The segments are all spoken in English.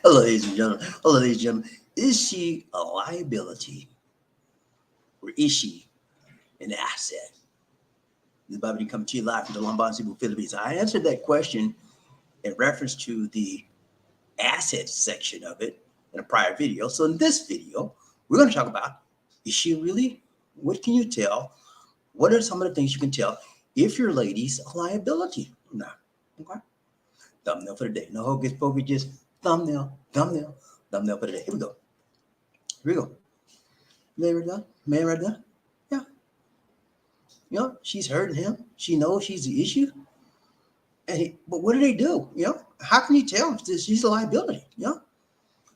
Hello, ladies and gentlemen. Hello, ladies and gentlemen. Is she a liability or is she an asset? This is BobbieD coming to you live from the Lombard Cebu, Philippines. I answered that question in reference to the assets section of it in a prior video. So in this video, we're going to talk about, is she really? What can you tell? What are some of the things you can tell if your lady's a liability or not? Okay. Thumbnail for the day. No hocus pocus, just thumbnail for the day. Here we go. Man right there. Man right there. Yeah. She's hurting him. She knows she's the issue. But what do they do? How can you tell if she's a liability?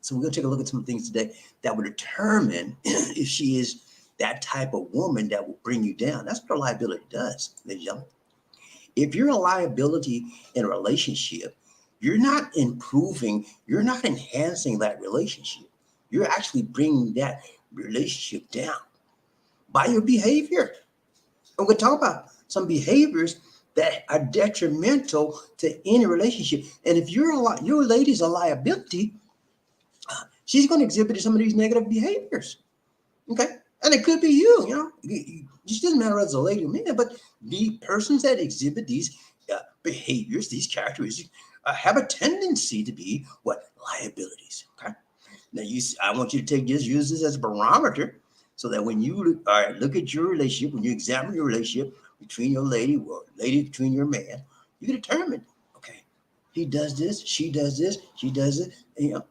So we're going to take a look at some things today that will determine if she is that type of woman that will bring you down. That's what a liability does, ladies and gentlemen. If you're a liability in a relationship, you're not improving, you're not enhancing that relationship. You're actually bringing that relationship down by your behavior. And we're going to talk about some behaviors that are detrimental to any relationship. And if your lady's a liability, she's going to exhibit some of these negative behaviors. Okay? And it could be you. It just doesn't matter as a lady or man, but the persons that exhibit these behaviors, these characteristics, have a tendency to be what? Liabilities. Okay? Now, I want you to use this as a barometer so that when you look at your relationship, when you examine your relationship between your lady or lady between your man, you can determine, okay, he does this, she does this, she does it, and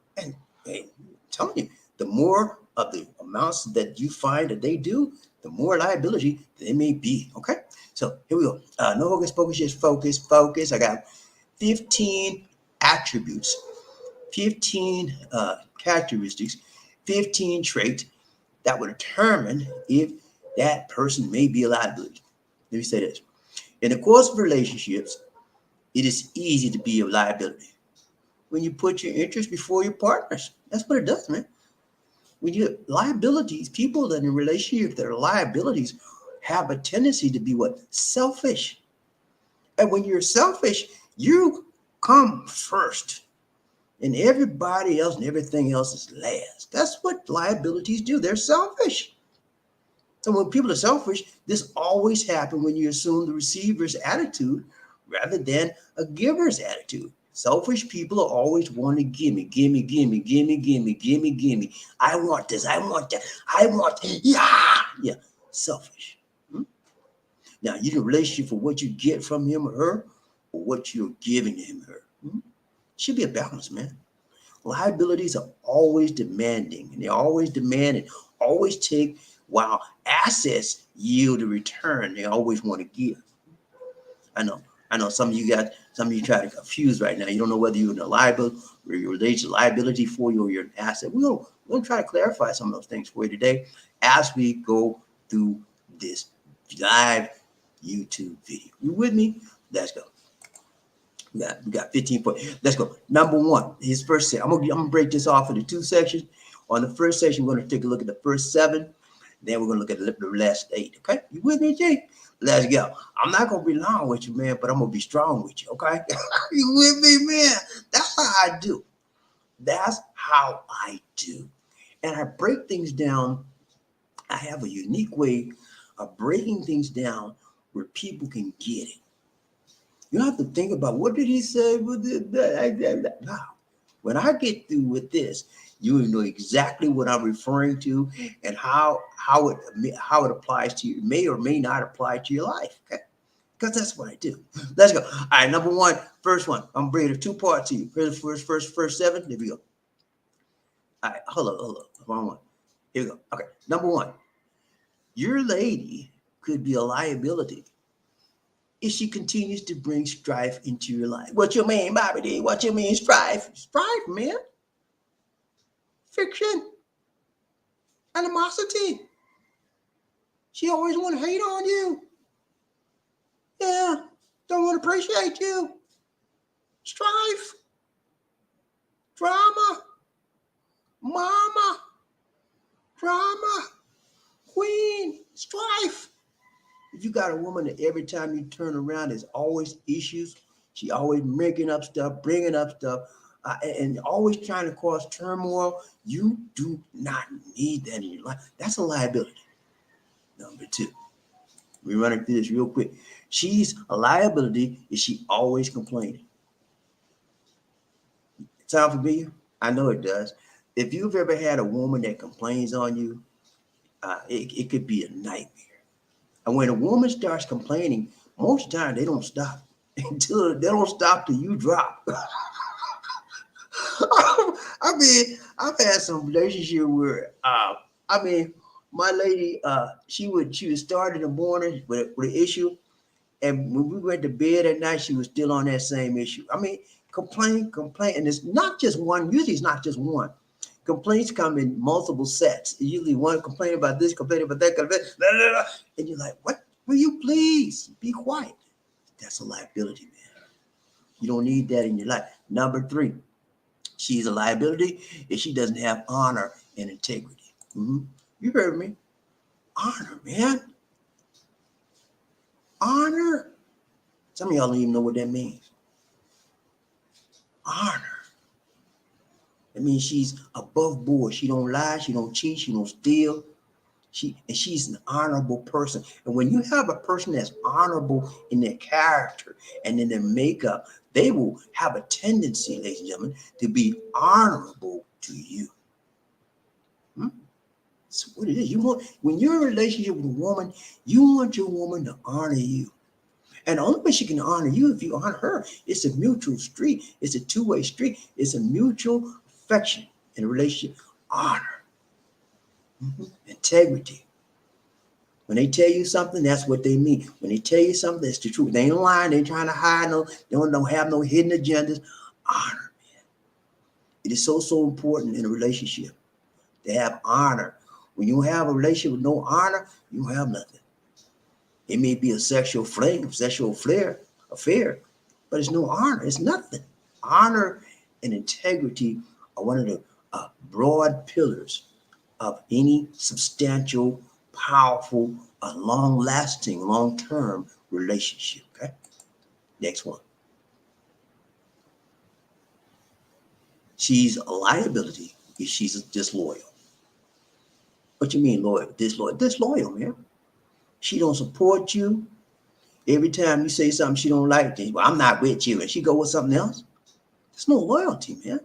I'm telling you, the more of the amounts that you find that they do, the more liability they may be. Okay, so here we go. No hocus pocus, just focus. I got 15 attributes, 15 characteristics, 15 traits that will determine if that person may be a liability. Let me say this. In the course of relationships, it is easy to be a liability when you put your interests before your partners. That's what it does, man. When you liabilities, people that in relationships that are liabilities have a tendency to be what? Selfish. And when you're selfish, you come first. And everybody else and everything else is last. That's what liabilities do. They're selfish. So when people are selfish, this always happens when you assume the receiver's attitude rather than a giver's attitude. Selfish people are always wanting gimme. I want this. I want that. I want yeah. Selfish. Now you in a relationship for what you get from him or her, or what you're giving him or her. Should be a balance, man. Liabilities are always demanding, and they always demand and always take, while assets yield a return. They always want to give. I know some of you try to confuse right now. You don't know whether you're in a liability or you're related to liability for you or you're an asset. We're gonna try to clarify some of those things for you today as we go through this live YouTube video. You with me? Let's go. We got 15 points. Let's go. Number one, his first set. I'm gonna break this off into two sections. On the first section, we're gonna take a look at the first 7. Then we're gonna look at the last 8. Okay, you with me, Jay? Let's go. I'm not gonna be long with you, man, but I'm gonna be strong with you. Okay, you with me, man? That's how I do. That's how I do. And I break things down. I have a unique way of breaking things down where people can get it. You don't have to think about what did he say with it. No. When I get through with this, you will know exactly what I'm referring to and how it applies to you. It may or may not apply to your life. Okay, because that's what I do. Let's go. All right, number one, first one. I'm bringing a 2-part to you. First 7. There we go. All right, hold up. Wrong one. Here we go. Okay, number one. Your lady could be a liability if she continues to bring strife into your life. What you mean, BobbieD? What you mean, strife? Strife, man. Fiction. Animosity. She always want to hate on you. Yeah. Don't want to appreciate you. Strife. Drama. Mama. Drama. Queen. Strife. If you got a woman that every time you turn around, there's always issues. She always making up stuff, bringing up stuff. and always trying to cause turmoil. You do not need that in your life. That's a liability. Number two, we running through this real quick. She's a liability. Is she always complaining? Sound familiar? I know it does. If you've ever had a woman that complains on you, it could be a nightmare. And when a woman starts complaining, most of the time they don't stop until they don't stop till you drop. I mean, I've had some relationship where, I mean, my lady, she would start in the morning with an issue, and when we went to bed at night, she was still on that same issue. I mean, complain, and it's not just one. Usually, it's not just one. Complaints come in multiple sets. Usually, one complain about this, complain about that, blah, blah, blah. And you're like, "What? Will you please be quiet?" That's a liability, man. You don't need that in your life. Number three, she's a liability if she doesn't have honor and integrity. You heard me. Honor, man. Honor. Some of y'all don't even know what that means. Honor. It means she's above board. She don't lie. She don't cheat. She don't steal. She's an honorable person. And when you have a person that's honorable in their character and in their makeup, they will have a tendency, ladies and gentlemen, to be honorable to you. That's what it is. You want, when you're in a relationship with a woman, you want your woman to honor you. And the only way she can honor you if you honor her. It's a mutual street. It's a two-way street. It's a mutual affection in a relationship. Honor. Integrity. When they tell you something, that's what they mean. When they tell you something, that's the truth. They ain't lying. They ain't trying to hide. No, they don't have no hidden agendas. Honor, man. It is so, so important in a relationship to have honor. When you have a relationship with no honor, you don't have nothing. It may be a sexual flame, sexual affair, but it's no honor. It's nothing. Honor and integrity are one of the broad pillars of any substantial, powerful, long-lasting, long-term relationship. Okay. Next one. She's a liability if she's disloyal. What you mean loyal? Disloyal? Disloyal, man. She don't support you. Every time you say something she don't like, well, I'm not with you, and she go with something else. There's no loyalty, man.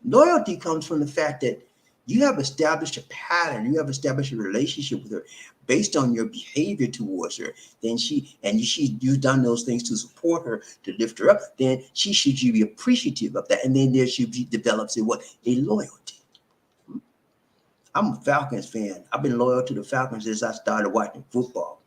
Loyalty comes from the fact that you have established a pattern, you have established a relationship with her based on your behavior towards her. Then you've done those things to support her, to lift her up. Then she should be appreciative of that, and then there should be develops a loyalty. I'm a Falcons fan. I've been loyal to the Falcons since I started watching football.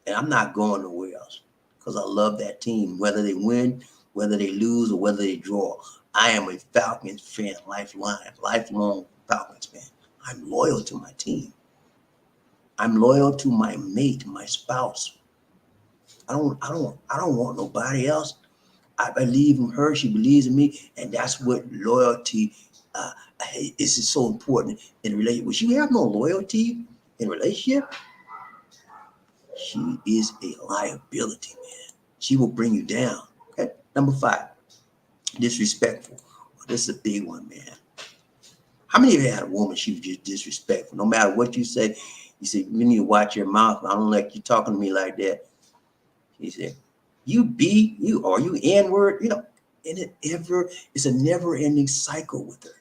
And I'm not going nowhere else because I love that team, whether they win, whether they lose, or whether they draw. I am a Falcons fan, lifelong Falcons fan. I'm loyal to my team. I'm loyal to my mate, my spouse. I don't want nobody else. I believe in her. She believes in me, and that's what loyalty is so important in a relationship. When you have no loyalty in a relationship, she is a liability, man. She will bring you down. Okay. Number 5, disrespectful. Well, this is a big one, man. How many of you had a woman she was just disrespectful? No matter what you say, you say, you need to watch your mouth. I don't like you talking to me like that. She said, you N-word, and it's a never-ending cycle with her,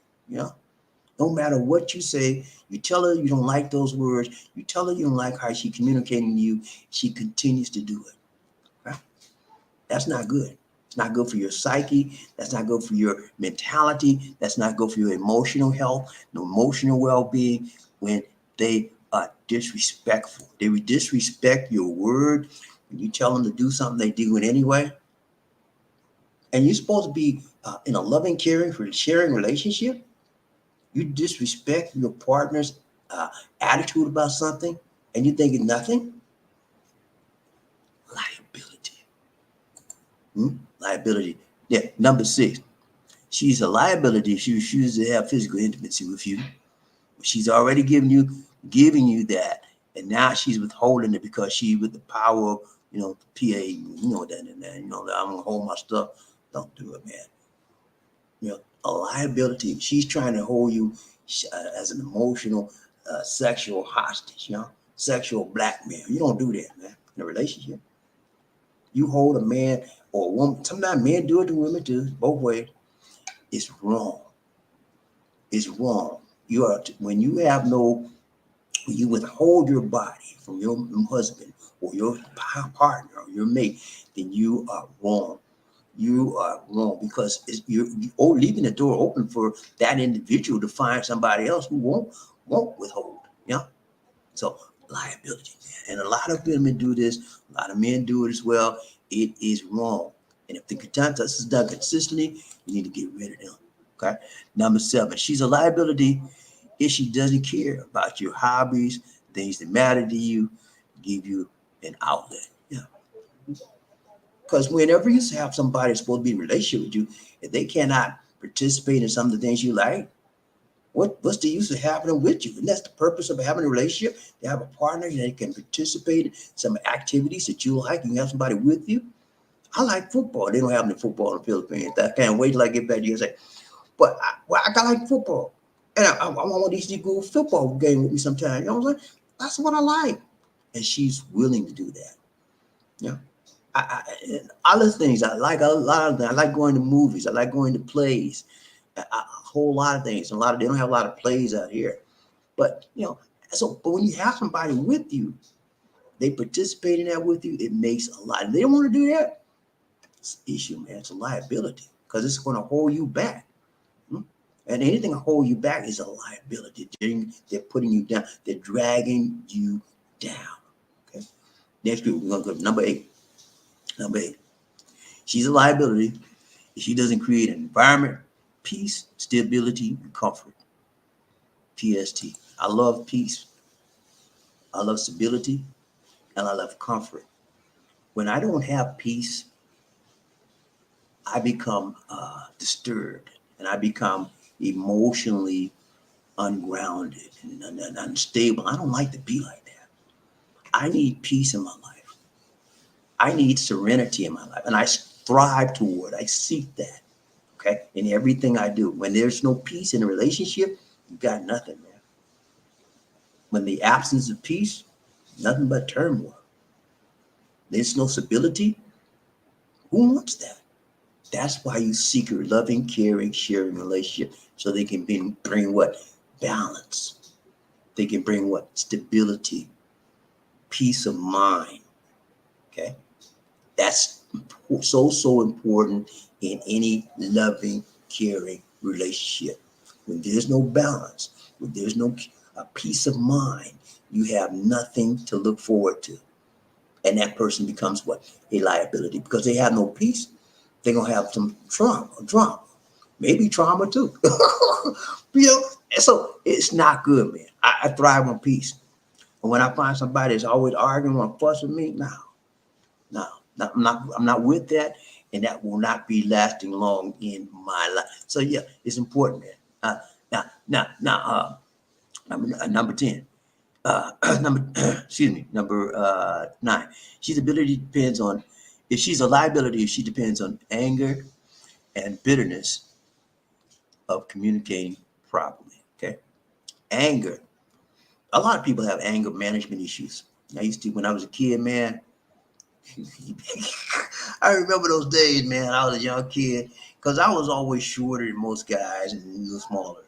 No matter what you say, you tell her you don't like those words, you tell her you don't like how she's communicating to you, she continues to do it. Right? That's not good. It's not good for your psyche. That's not good for your mentality. That's not good for your emotional health, no emotional well-being when they are disrespectful. They disrespect your word. When you tell them to do something, they do it anyway. And you're supposed to be in a loving, caring, sharing relationship. You disrespect your partner's attitude about something and you think it's nothing? Liability. Liability. Yeah, number 6. She's a liability if she refuses to have physical intimacy with you. She's already giving you that, and now she's withholding it because she with the power of PA, that and that, that I'm gonna hold my stuff. Don't do it, man. You know, a liability. She's trying to hold you as an emotional, sexual hostage. You know, sexual blackmail. You don't do that, man. In a relationship, you hold a man or a woman. Sometimes men do it to women too. Both ways. It's wrong. It's wrong. You are when you have no, when you withhold your body from your husband or your partner or your mate, then you are wrong. You are wrong because you're leaving the door open for that individual to find somebody else who won't withhold. Yeah. So liability, man. And a lot of women do this. A lot of men do it as well. It is wrong. And if the content is done consistently, you need to get rid of them. Okay. Number 7, she's a liability if she doesn't care about your hobbies, things that matter to you, give you an outlet. Yeah. Because whenever you have somebody that's supposed to be in a relationship with you, if they cannot participate in some of the things you like, what's the use of having them with you? And that's the purpose of having a relationship. To have a partner that can participate in some activities that you like. You have somebody with you. I like football. They don't have any football in the Philippines. I can't wait till I get back to USA. But I like football. And I want these to go football game with me sometime. You know what I'm saying? That's what I like. And she's willing to do that. Yeah. And other things I like, a lot of them. I like going to movies. I like going to plays. A whole lot of things. They don't have a lot of plays out here. But but when you have somebody with you, they participate in that with you. It makes a lot. If they don't want to do that, it's an issue, man. It's a liability because it's going to hold you back. And anything that hold you back is a liability. They're putting you down. They're dragging you down. Okay. Next group, we're gonna go to number 8. Number 8. She's a liability if she doesn't create an environment, peace, stability, and comfort. PST. I love peace. I love stability, and I love comfort. When I don't have peace, I become disturbed, and I become emotionally ungrounded and unstable. I don't like to be like that. I need peace in my life. I need serenity in my life, and I strive toward. I seek that. Okay, in everything I do. When there's no peace in a relationship, you got nothing, man. When the absence of peace, nothing but turmoil. There's no stability. Who wants that? That's why you seek a loving, caring, sharing relationship so they can bring what? Balance. They can bring what? Stability, peace of mind. Okay? That's so important in any loving, caring relationship. When there's no balance, when there's no peace of mind, you have nothing to look forward to. And that person becomes what? A liability. Because they have no peace, they're going to have some drama, maybe trauma too. So it's not good, man. I thrive on peace. And when I find somebody that's always arguing or fussing with me, no, I'm not with that, and that will not be lasting long in my life. So yeah, it's important, man. Number 10. Number 9. She's ability depends on if she's a liability. If she depends on anger and bitterness of communicating properly. Okay, anger. A lot of people have anger management issues. I used to when I was a kid, man. I remember those days, man. I was a young kid because I was always shorter than most guys and a little smaller.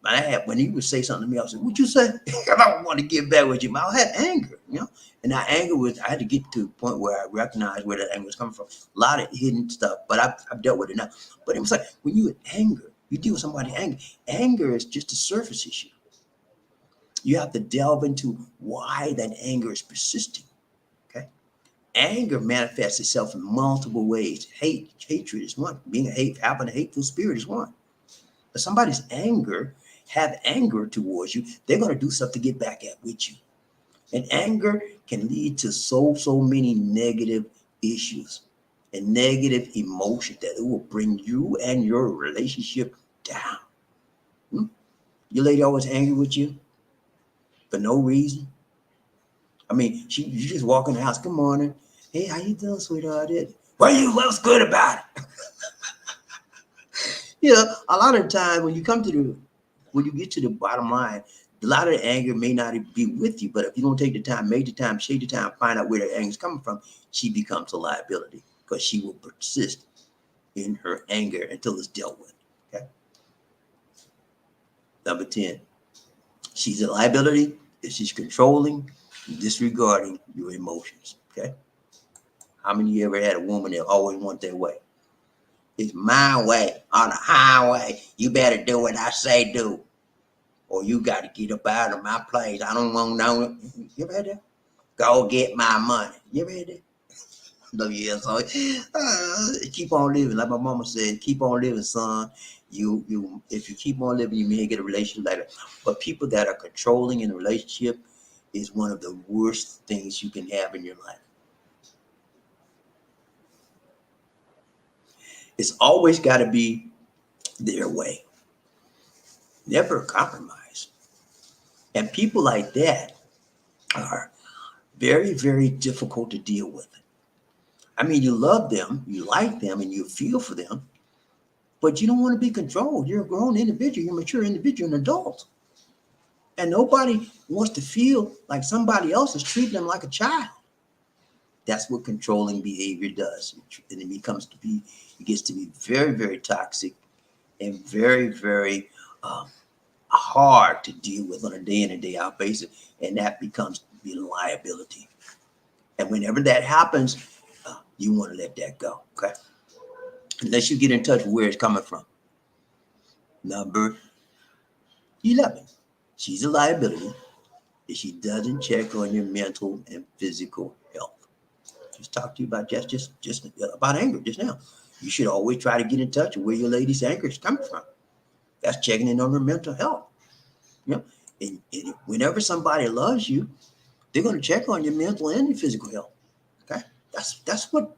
I had when he would say something to me, I was like, "What you say?" I don't want to get back with you. I had anger, and that anger was. I had to get to the point where I recognized where that anger was coming from. A lot of hidden stuff, but I've dealt with it now. But it was like when you anger, you deal with somebody's anger. Anger is just a surface issue. You have to delve into why that anger is persisting. Okay. Anger manifests itself in multiple ways. Hatred is one. Having a hateful spirit is one. If somebody's have anger towards you, they're going to do something to get back at with you. And anger can lead to so many negative issues and negative emotions that it will bring you and your relationship down. Your lady always angry with you for no reason. I mean, you just walk in the house. Good morning. Hey, how you doing, sweetheart? What's good about it? A lot of the time when you get to the bottom line, a lot of the anger may not be with you, but if you don't take the time, make the time, shake the time, find out where the anger is coming from, she becomes a liability because she will persist in her anger until it's dealt with. Okay. Number 10, she's a liability if she's controlling, disregarding your emotions. Okay. How many of you ever had a woman that always want their way? It's my way on the highway. You better do what I say do, or you got to get up out of my place. I don't want no. You ever had that? Go get my money. You ever had that? No, yeah. So keep on living, like my mama said. Keep on living, son. If you keep on living, you may get a relationship later. But people that are controlling in a relationship is one of the worst things you can have in your life. It's always got to be their way. Never compromise. And people like that are very, very difficult to deal with. I mean, you love them, you like them, and you feel for them, but you don't want to be controlled. You're a grown individual, you're a mature individual, an adult. And nobody wants to feel like somebody else is treating them like a child. That's what controlling behavior does. And it gets to be very, very toxic and very, very hard to deal with on a day in and day out basis. And that becomes being a liability. And whenever that happens, you want to let that go. Okay. Unless you get in touch with where it's coming from. Number 11, she's a liability if she doesn't check on your mental and physical health. Just talk to you about just about anger just now. You should always try to get in touch with where your lady's anger is coming from. That's checking in on her mental health. You know, and whenever somebody loves you, they're going to check on your mental and your physical health. Okay, that's what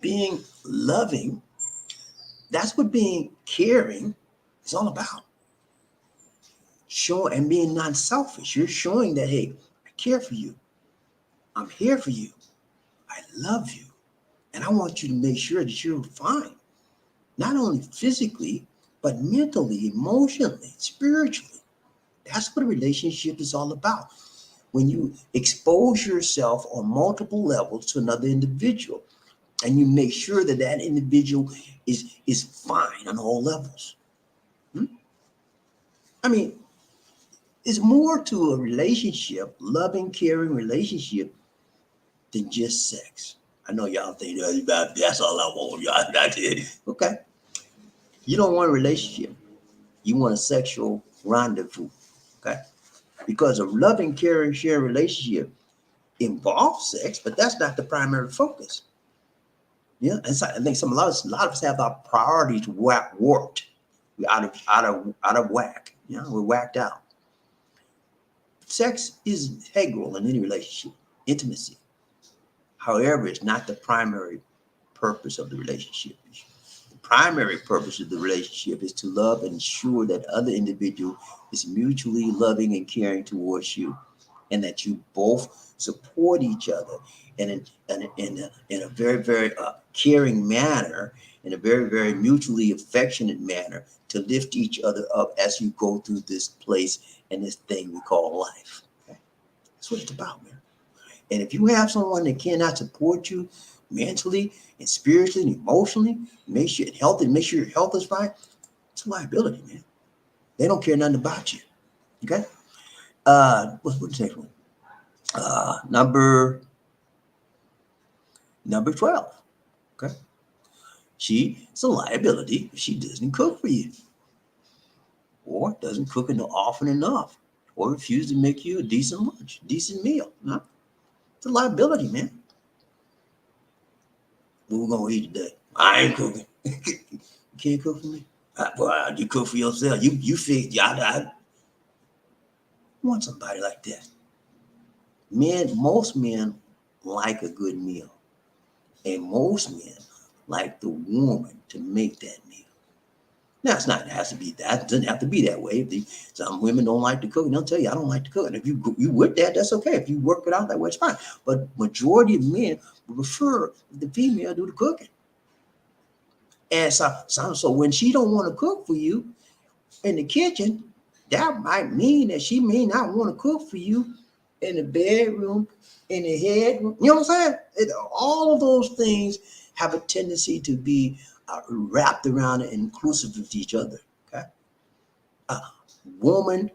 being loving, that's what being caring is all about. Showing and being non-selfish. You're showing that, hey, I care for you. I'm here for you. I love you. And I want you to make sure that you're fine. Not only physically, but mentally, emotionally, spiritually. That's what a relationship is all about. When you expose yourself on multiple levels to another individual, and you make sure that that individual is fine on all levels. I mean, it's more to a relationship, loving, caring relationship, than just sex. I know y'all think that's all I want. Y'all, okay. You don't want a relationship. You want a sexual rendezvous. Okay. Because a loving, caring, sharing relationship involves sex, but that's not the primary focus. Yeah. And so I think a lot of us have our priorities warped. We're out of whack. You know, we're whacked out. Sex is integral in any relationship, intimacy. However, it's not the primary purpose of the relationship. The primary purpose of the relationship is to love and ensure that other individual is mutually loving and caring towards you, and that you both support each other in a very, very caring manner, in a very, very mutually affectionate manner, to lift each other up as you go through this place and this thing we call life. Okay? That's what it's about, man. And if you have someone that cannot support you mentally and spiritually and emotionally, make sure your health is fine, it's a liability, man. They don't care nothing about you. Okay? What's the next one? Number 12. Okay. She is a liability if she doesn't cook for you, or doesn't cook often enough, or refuse to make you a decent lunch, decent meal. Huh? It's a liability, man. What we gonna eat today? I ain't cooking. You can't cook for me. Well, you cook for yourself. You fix. I want somebody like that. Most men like a good meal, and most men like the woman to make that meal. Now, it has to be that. It doesn't have to be that way. Some women don't like to cook, and they'll tell you, I don't like to cook. And if you with that, that's okay. If you work it out that way, it's fine. But majority of men would prefer the female do the cooking. And so when she don't want to cook for you in the kitchen, that might mean that she may not want to cook for you in the bedroom, in the headroom. You know what I'm saying? All of those things have a tendency to be wrapped around and inclusive of each other. Okay, woman,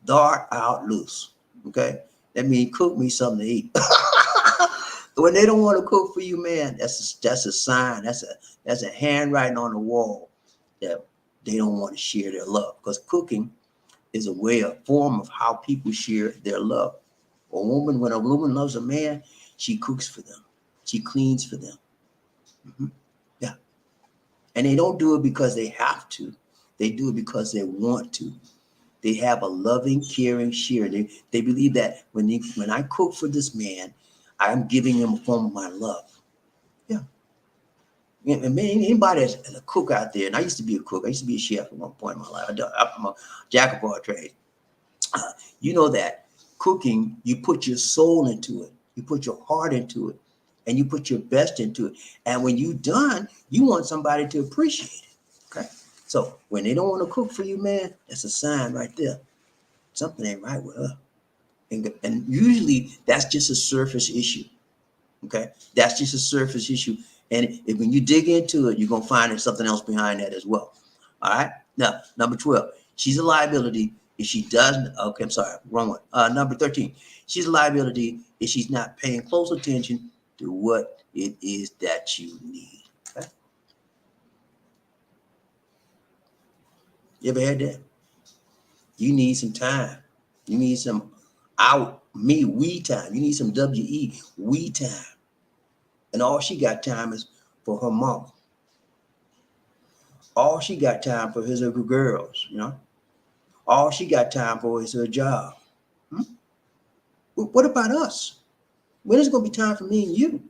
dark out loose. Okay, that means cook me something to eat. When they don't want to cook for you, man, that's a sign. That's a handwriting on the wall that they don't want to share their love. Because cooking is a form of how people share their love. When a woman loves a man, she cooks for them. She cleans for them. Mm-hmm. Yeah. And they don't do it because they have to. They do it because they want to. They have a loving, caring share. They believe that when I cook for this man, I'm giving him a form of my love. Yeah. And anybody that's a cook out there, and I used to be a cook. I used to be a chef at one point in my life. I'm a jack of all trades. You know that cooking, you put your soul into it, you put your heart into it, and you put your best into it. And when you're done, you want somebody to appreciate it. Okay. So when they don't want to cook for you, man, that's a sign right there. Something ain't right with her. And usually that's just a surface issue. Okay. That's just a surface issue. And when you dig into it, you're going to find there's something else behind that as well. All right. Now, number 12, she's a liability if she doesn't. Okay. I'm sorry. Wrong one. Number 13, she's a liability if she's not paying close attention to what it is that you need. Okay. You ever had that? You need some time. You need some we time. You need some we time. And all she got time is for her mama. All she got time for is her girls, you know. All she got time for is her job. Hmm? What about us? When is it going to be time for me and you?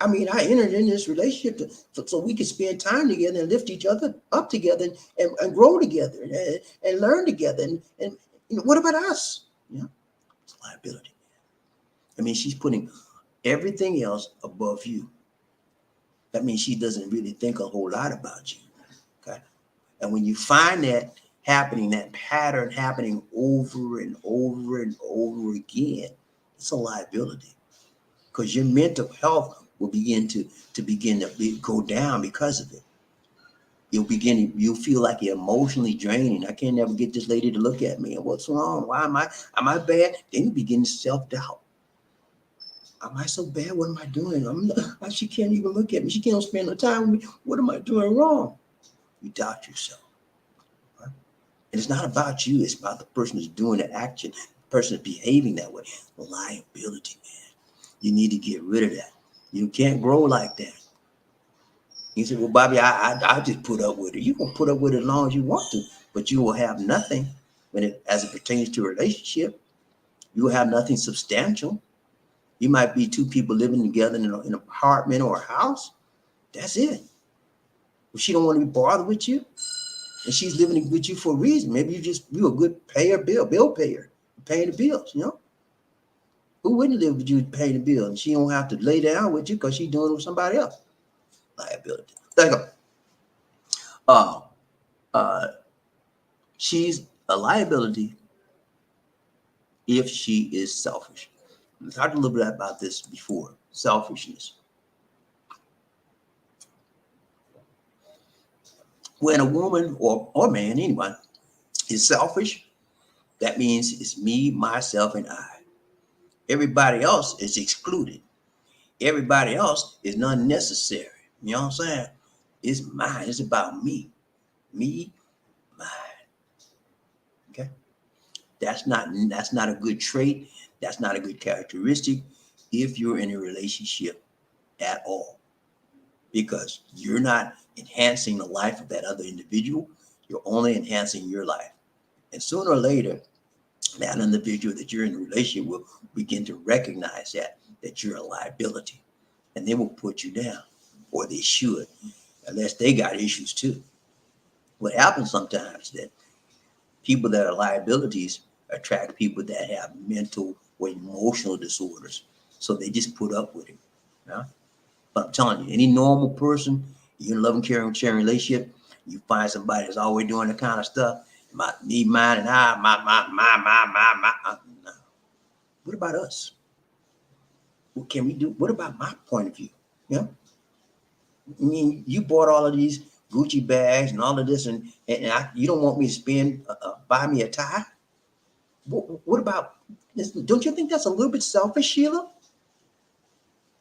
I mean, I entered in this relationship so we can spend time together and lift each other up together and grow together and learn together. And you know, what about us? You know, it's a liability. I mean, she's putting everything else above you. That means she doesn't really think a whole lot about you. Okay. And when you find that happening, that pattern happening over and over and over again, it's a liability because your mental health will begin to go down because of it. You'll feel like you're emotionally draining. I can't never get this lady to look at me. And what's wrong? Why am I bad? Then you begin self-doubt. Am I so bad? What am I doing? She can't even look at me. She can't spend no time with me. What am I doing wrong? You doubt yourself. Right? And it's not about you. It's about the person who's doing the action, the person who's behaving that way. Liability, man. You need to get rid of that. You can't grow like that. You say, well, Bobbie, I just put up with it. You can put up with it as long as you want to, but you will have nothing as it pertains to a relationship. You will have nothing substantial. You might be two people living together in an apartment or a house. That's it. If she don't want to be bothered with you, and she's living with you for a reason. Maybe you're a good bill payer, paying the bills, you know? Who wouldn't live with you paying the bill? And she don't have to lay down with you because she's doing it with somebody else. Liability. There you go. She's a liability if she is selfish. We talked a little bit about this before. Selfishness. When a woman or man, anyone, is selfish, that means it's me, myself, and I. Everybody else is excluded. Everybody else is unnecessary. You know what I'm saying? It's mine. It's about me. Me, mine. Okay. That's not a good trait. That's not a good characteristic if you're in a relationship at all. Because you're not enhancing the life of that other individual. You're only enhancing your life. And sooner or later, that individual that you're in a relationship will begin to recognize that you're a liability. And they will put you down. Or they should, unless they got issues too. What happens sometimes is that people that are liabilities attract people that have mental or emotional disorders. So they just put up with it. Yeah? But I'm telling you, any normal person, You're in a loving, caring, sharing relationship. You find somebody that's always doing the kind of stuff. Me, mine, and I, my. No. What about us? What can we do? What about my point of view? Yeah. I mean, you bought all of these Gucci bags and all of this, and you don't want me to spend, buy me a tie? What about this? Don't you think that's a little bit selfish, Sheila?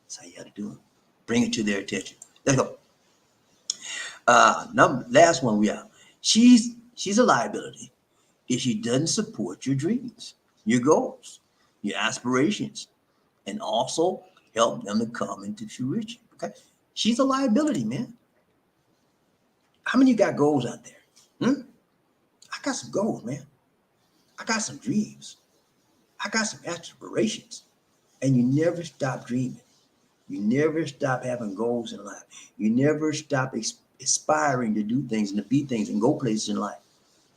That's how you got to do it. Bring it to their attention. Let's go. Last one we have. She's a liability if she doesn't support your dreams, your goals, your aspirations, and also help them to come into fruition. Okay, she's a liability, man. How many of you got goals out there? I got some goals, man. I got some dreams. I got some aspirations, and you never stop dreaming. You never stop having goals in life. You never stop aspiring to do things and to be things and go places in life.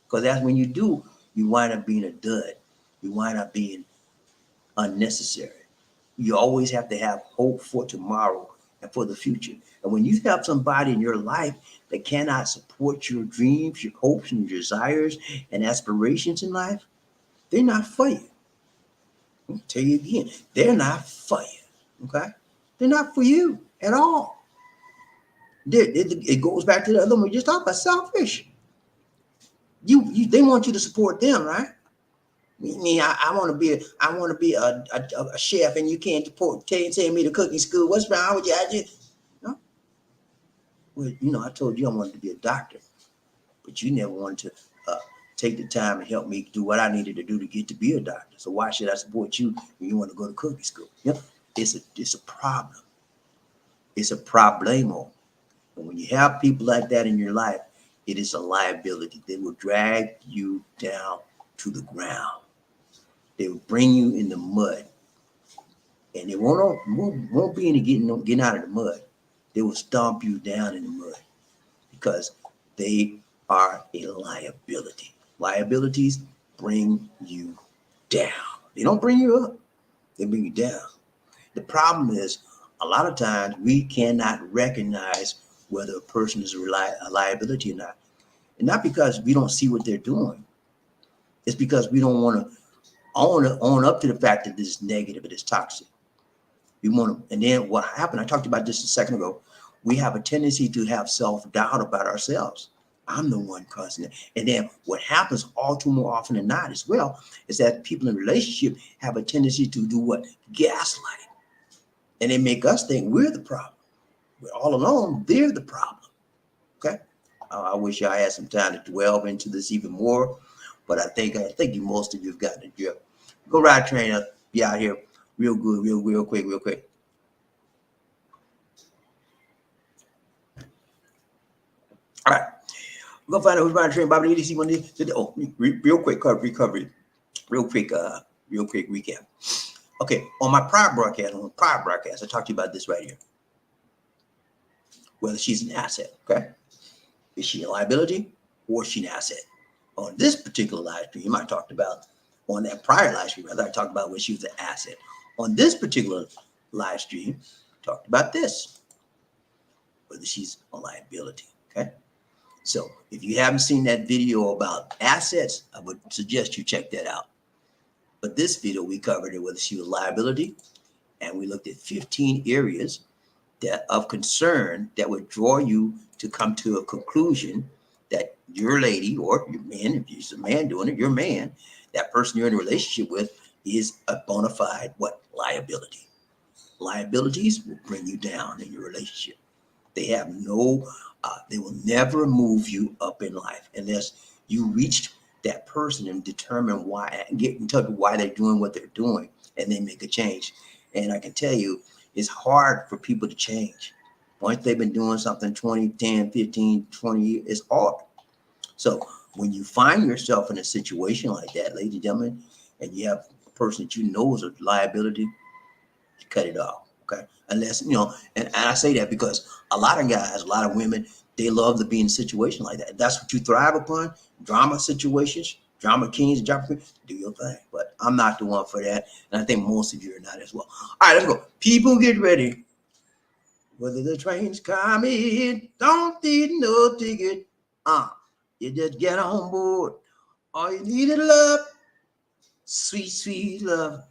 Because that's when you do, you wind up being a dud. You wind up being unnecessary. You always have to have hope for tomorrow and for the future. And when you have somebody in your life that cannot support your dreams, your hopes, and your desires and aspirations in life, they're not for you. I'll tell you again, they're not for you. Okay? They're not for you at all. It goes back to the other one we just talked about, selfish. They want you to support them, right? Me, I want to be a chef, and you can't send me to cooking school. What's wrong with you? No. Well, I told you I wanted to be a doctor, but you never wanted to take the time and help me do what I needed to do to get to be a doctor. So why should I support you when you want to go to cooking school? Yep. It's a problem. It's a problemo. And when you have people like that in your life, it is a liability. They will drag you down to the ground. They will bring you in the mud. And it won't be any getting out of the mud. They will stomp you down in the mud because they are a liability. Liabilities bring you down. They don't bring you up. They bring you down. The problem is a lot of times we cannot recognize whether a person is a liability or not. And not because we don't see what they're doing. It's because we don't want to own up to the fact that this is negative, it is toxic. We want to, and then what happened, I talked about this a second ago, we have a tendency to have self-doubt about ourselves. I'm the one causing it. And then what happens all too more often than not as well is that people in relationship have a tendency to do what? Gaslight. And they make us think we're the problem. We're all alone, they're the problem. Okay? I wish I had some time to delve into this even more, but I think most of you have gotten the drift. Go ride train up, be out here real good, real quick. All right, we're gonna find out who's riding train. BobbieD, EDC one day. Oh, real quick recovery, real quick recap. Okay, on my prior broadcast, I talked to you about this right here. Whether she's an asset, okay? Is she a liability or is she an asset? On this particular live stream, I talked about, on that prior live stream, I talked about when she was an asset. On this particular live stream, I talked about this, whether she's a liability, okay? So if you haven't seen that video about assets, I would suggest you check that out. But this video, we covered it whether she was a liability, and we looked at 15 areas of concern that would draw you to come to a conclusion that your lady or your man, if you're a man doing it, your man, that person you're in a relationship with is a bona fide liability. Liabilities will bring you down in your relationship. They have they will never move you up in life unless you reach that person and determine why, and get in touch with why they're doing what they're doing, and they make a change. And I can tell you, it's hard for people to change. Once they've been doing something 20, 10, 15, 20 years, it's hard. So when you find yourself in a situation like that, ladies and gentlemen, and you have a person that you know is a liability, cut it off, okay? Unless, and I say that because a lot of guys, a lot of women, they love to be in a situation like that. That's what you thrive upon, drama situations, drama kings, drama queens, do your thing. But I'm not the one for that, and I think most of you are not as well. All right, let's go. People, get ready. Whether the train's coming, don't need no ticket. You just get on board. All you need is love, sweet, sweet love.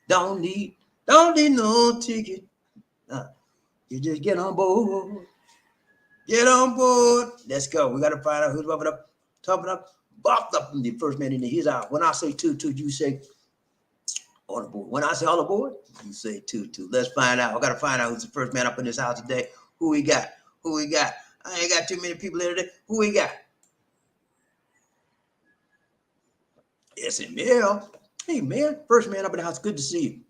Don't need, don't need no ticket. Uh, you just get on board. Get on board. Let's go. We gotta find out who's bumping up, bumped up from the first man in the his out. When I say two, you say on the board. When I say all aboard, you say two. Let's find out. I gotta find out who's the first man up in this house today. Who we got? Who we got? I ain't got too many people here today. Who we got? It's Emil. Hey man, first man up in the house. Good to see you.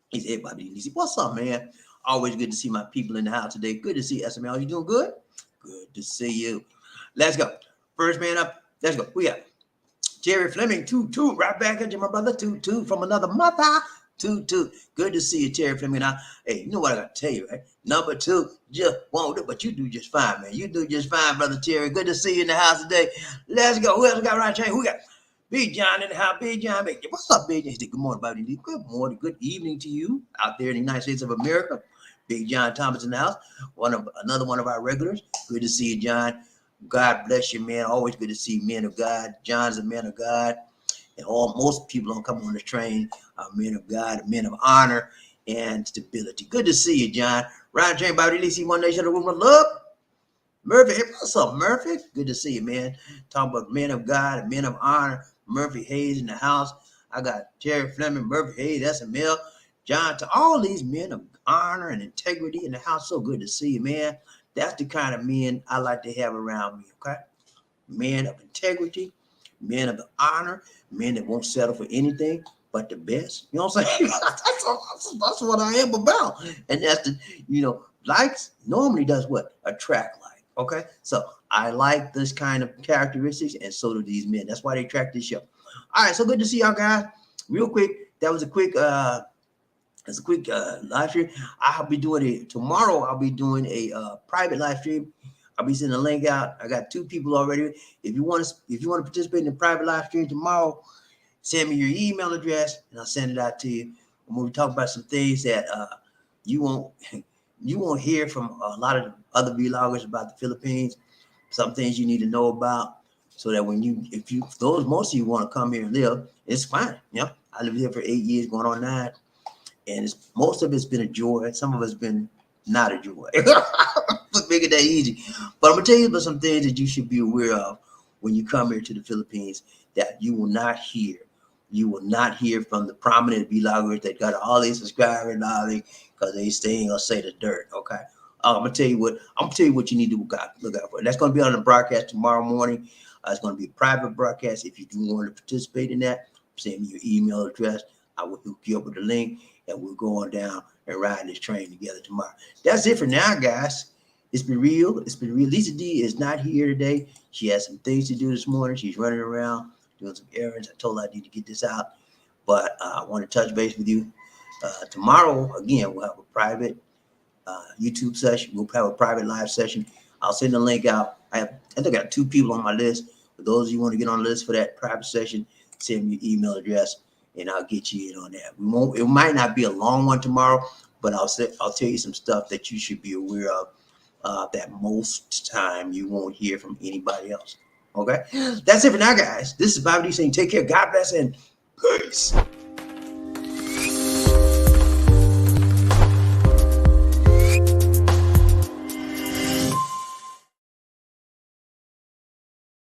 He said, BobbieD. What's up, man? Always good to see my people in the house today. Good to see you, SML. You doing good? Good to see you. Let's go. First man up. Let's go. We got Jerry Fleming, two, right back at you, my brother. Two from another mother. Two. Good to see you, Jerry Fleming. Now, hey, you know what I got to tell you, right? Number two, just won't do, but you do just fine, man. You do just fine, brother Jerry. Good to see you in the house today. Let's go. Who else got right chain? Who got? Big John in the house. Big John. What's up, Big John? He said, good morning, BobbieD. Good morning. Good evening to you out there in the United States of America. Big John Thomas in the house. Another one of our regulars. Good to see you, John. God bless you, man. Always good to see men of God. John's a man of God. And most people don't come on the train are men of God, men of honor and stability. Good to see you, John. Ryan Train, BobbieD, see One Nation, a woman of love. Murphy, hey, what's up, Murphy? Good to see you, man. Talking about men of God and men of honor. Murphy Hayes in the house. I got Jerry Fleming, Murphy Hayes, that's a male. John, to all these men of honor and integrity in the house. So good to see you, man. That's the kind of men I like to have around me, okay? Men of integrity, men of honor, men that won't settle for anything but the best. You know what I'm saying? that's what I am about. And that's likes normally does what? Attract like. Okay, so I like this kind of characteristics, and so do these men. That's why they track this show. All right, so good to see y'all guys. Real quick, that was a quick live stream. I'll be doing it tomorrow. I'll be doing a private live stream. I'll be sending a link out. I got 2 people already. If you want to participate in the private live stream tomorrow, send me your email address, and I'll send it out to you. And we'll talk about some things that you won't hear from a lot of other vloggers about the Philippines. Some things you need to know about, so that most of you want to come here and live, it's fine. Yeah, I lived here for 8 years, going on 9, and most of it's been a joy. Some of it's been not a joy. Let's make it that easy. But I'm gonna tell you about some things that you should be aware of when you come here to the Philippines that you will not hear. You will not hear from the prominent vloggers that got all these subscribers and all these, because they ain't gonna say the dirt. Okay. I'm gonna tell you what you need to look out for. That's gonna be on the broadcast tomorrow morning. It's gonna be a private broadcast. If you do want to participate in that, send me your email address. I will hook you up with the link, and we're going down and riding this train together tomorrow. That's it for now, guys. It's been real. Lisa D is not here today. She has some things to do this morning. She's running around doing some errands. I told her I need to get this out, but I want to touch base with you. Tomorrow, again, we'll have a private YouTube session. We'll have a private live session. I'll send the link out. I think I got 2 people on my list. For those of you who want to get on the list for that private session, send me your email address, and I'll get you in on that. It might not be a long one tomorrow, but I'll tell you some stuff that you should be aware of that most time you won't hear from anybody else. Okay, that's it for now, guys. This is BobbieD saying take care, God bless, and peace.